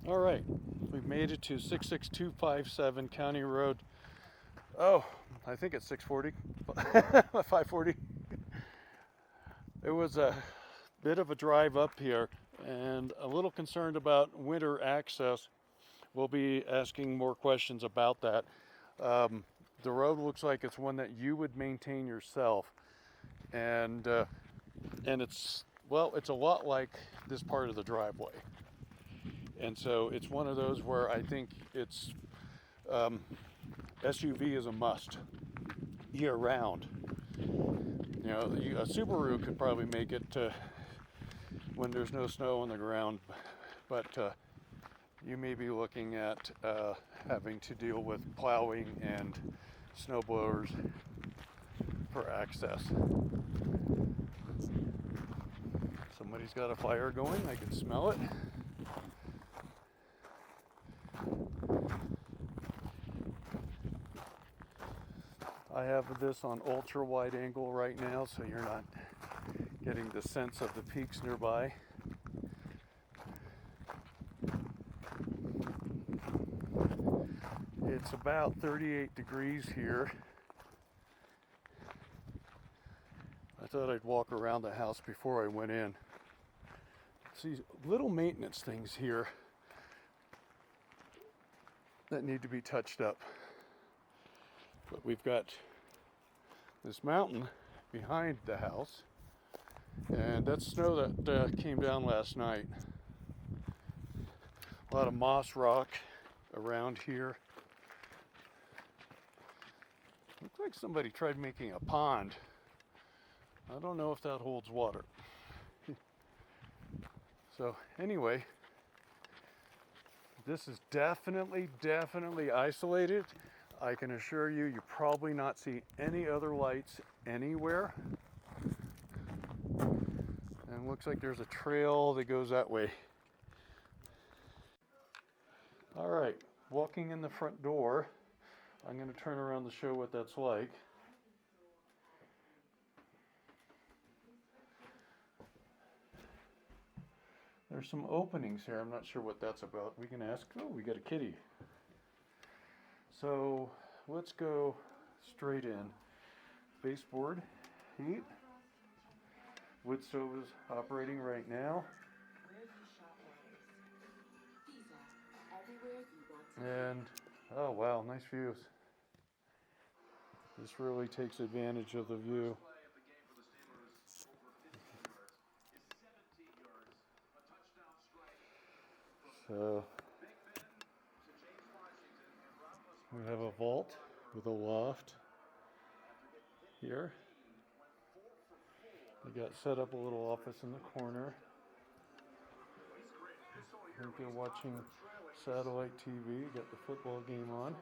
All right, we've made it to 66257 County Road. Oh, I think it's 640, 540. It was a bit of a drive up here and a little concerned about winter access. We'll be asking more questions about that. Um, the road looks like it's one that you would maintain yourself, and it's it's a lot like this part of the driveway. And so it's one of those where I think it's SUV is a must year round. You know, a Subaru could probably make it when there's no snow on the ground, but you may be looking at having to deal with plowing and snow blowers for access. Somebody's got a fire going, I can smell it. I have this on ultra wide angle right now, so you're not getting the sense of the peaks nearby. It's about 38 degrees here. I thought I'd walk around the house before I went in. See, little maintenance things here that need to be touched up. But we've got this mountain behind the house, and that's snow that came down last night. A lot of moss rock around here. Looks like somebody tried making a pond. I don't know if that holds water. So anyway, this is definitely isolated. I can assure you, you probably not see any other lights anywhere. And it looks like there's a trail that goes that way. All right, walking in the front door. I'm going to turn around to show what that's like. There's some openings here. I'm not sure what that's about. We can ask. Oh, we got a kitty. So let's go straight in. Baseboard, heat. Wood stove is operating right now. And oh wow, nice views. This really takes advantage of the view. So we have a vault with a loft here. We got set up a little office in the corner. I think you're watching satellite TV, got the football game on.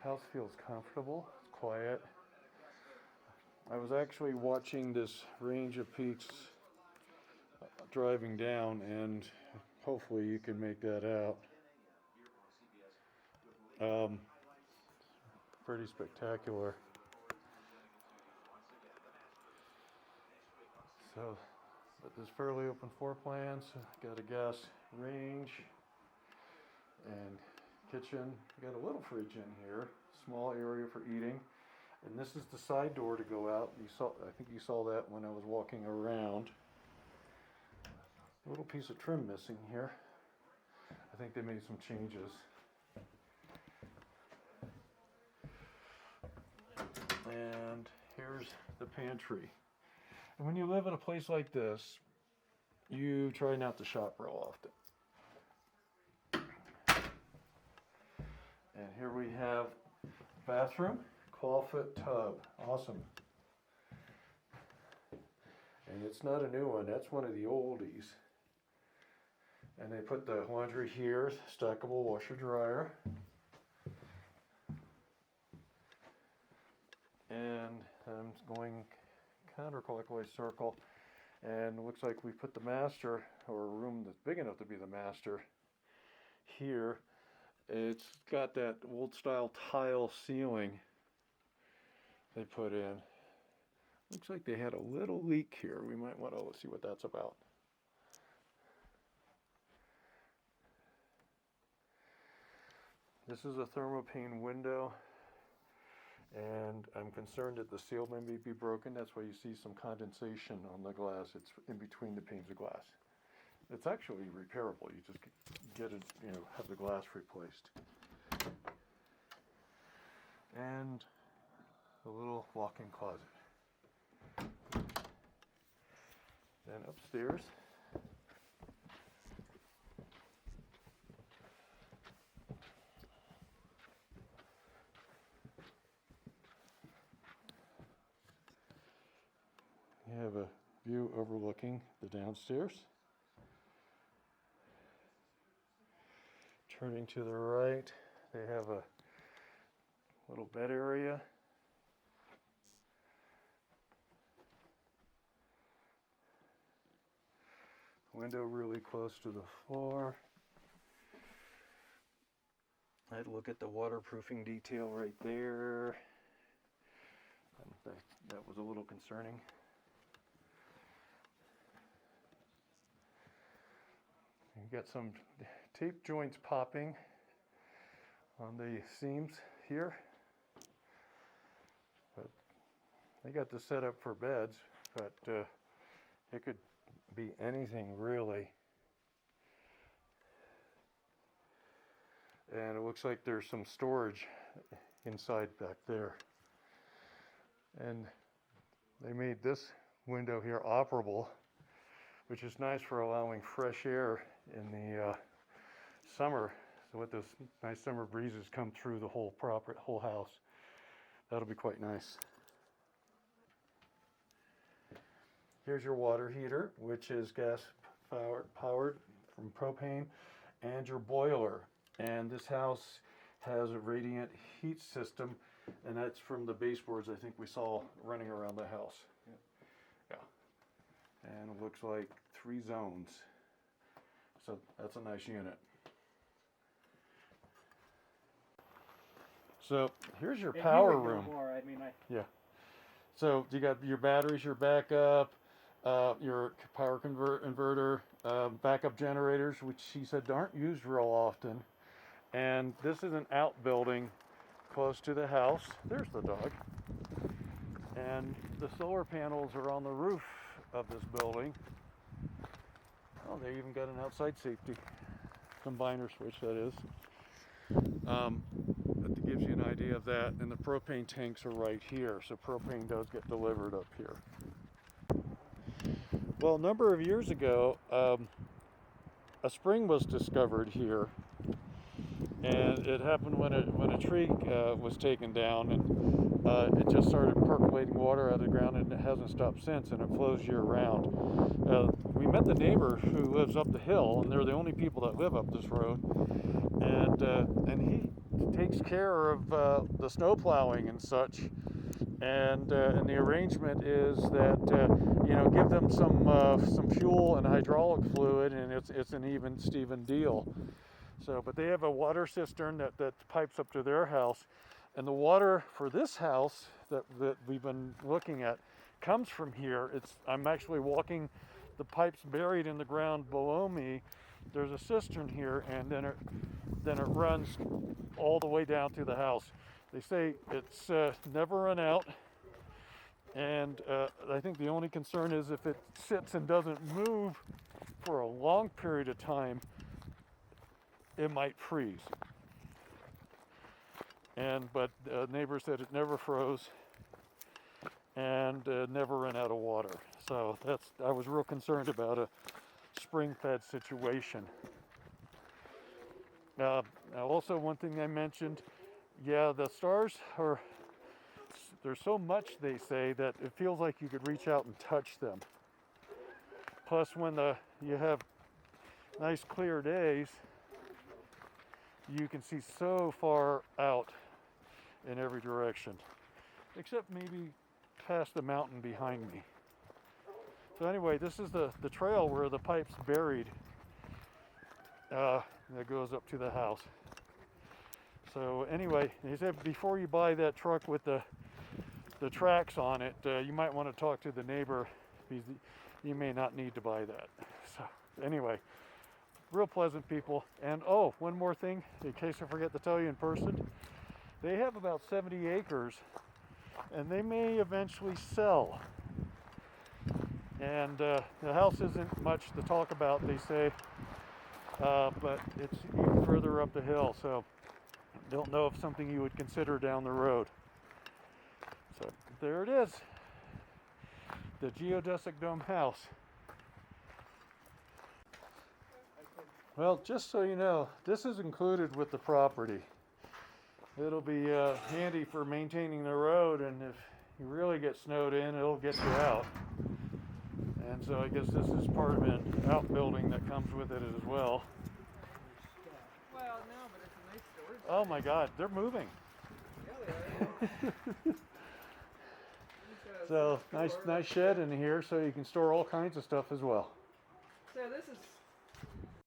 House feels comfortable, it's quiet. I was actually watching this range of peaks driving down, and hopefully you can make that out. Pretty spectacular. So, but there's fairly open floor plans. Got a gas range and kitchen. Got a little fridge in here. Small area for eating. And this is the side door to go out. I think you saw that when I was walking around. A little piece of trim missing here. I think they made some changes. And here's the pantry. And when you live in a place like this, you try not to shop real often. And here we have bathroom, clawfoot tub. Awesome. And it's not a new one, that's one of the oldies. And they put the laundry here, stackable washer dryer. And I'm going counterclockwise circle, and it looks like we put the master, or a room that's big enough to be the master, here. It's got that old style tile ceiling they put in. Looks like they had a little leak here. We might want to see what that's about. This is a thermopane window, and I'm concerned that the seal may be broken. That's why you see some condensation on the glass. It's in between the panes of glass. It's actually repairable. You just get it, have the glass replaced. And a little walk-in closet. Then upstairs, you have a view overlooking the downstairs. Turning to the right, they have a little bed area. Window really close to the floor. I'd look at the waterproofing detail right there. That was a little concerning. You got some tape joints popping on the seams here. But they got this set up for beds, but it could be anything really. And it looks like there's some storage inside back there. And they made this window here operable, which is nice for allowing fresh air in the summer. So let those nice summer breezes come through the whole house. That'll be quite nice. Here's your water heater, which is gas powered from propane, and your boiler. And this house has a radiant heat system, and that's from the baseboards I think we saw running around the house. Yeah. And it looks like 3 zones. So that's a nice unit. So here's your power room. Yeah. So you got your batteries, your backup, your power inverter, backup generators, which she said aren't used real often. And this is an outbuilding close to the house. There's the dog. And the solar panels are on the roof of this building. Oh, they even got an outside safety combiner switch, that is. That gives you an idea of that. And the propane tanks are right here, so propane does get delivered up here. Well, a number of years ago, a spring was discovered here, and it happened when a tree was taken down, and it just started percolating water out of the ground, and it hasn't stopped since, and it flows year round. We met the neighbor who lives up the hill, and they're the only people that live up this road, and he takes care of the snow plowing and such. And the arrangement is that give them some fuel and hydraulic fluid, and it's an even Steven deal. So, but they have a water cistern that pipes up to their house, and the water for this house that we've been looking at comes from here. I'm actually walking the pipes buried in the ground below me. There's a cistern here, and then it runs all the way down to the house. They say it's never run out, and I think the only concern is if it sits and doesn't move for a long period of time, it might freeze. But neighbor said it never froze and never ran out of water. So I was real concerned about a spring-fed situation. Now also one thing I mentioned, the stars there's so much, they say, that it feels like you could reach out and touch them. Plus when you have nice clear days, you can see so far out in every direction, except maybe past the mountain behind me. So anyway, this is the trail where the pipe's buried that goes up to the house. So anyway, he said before you buy that truck with the tracks on it, you might want to talk to the neighbor, because you may not need to buy that. So anyway, real pleasant people. And oh, one more thing, in case I forget to tell you in person, they have about 70 acres, and they may eventually sell. And the house isn't much to talk about, they say, but it's even further up the hill, so don't know if something you would consider down the road. So there it is, the geodesic dome house. Well, just so you know, this is included with the property. It'll be handy for maintaining the road, and if you really get snowed in, it'll get you out. And so I guess this is part of an outbuilding that comes with it as well. Well, no, but it's a nice storage. Oh my God, they're moving. Yeah, they are. So nice shed in here, so you can store all kinds of stuff as well. So this is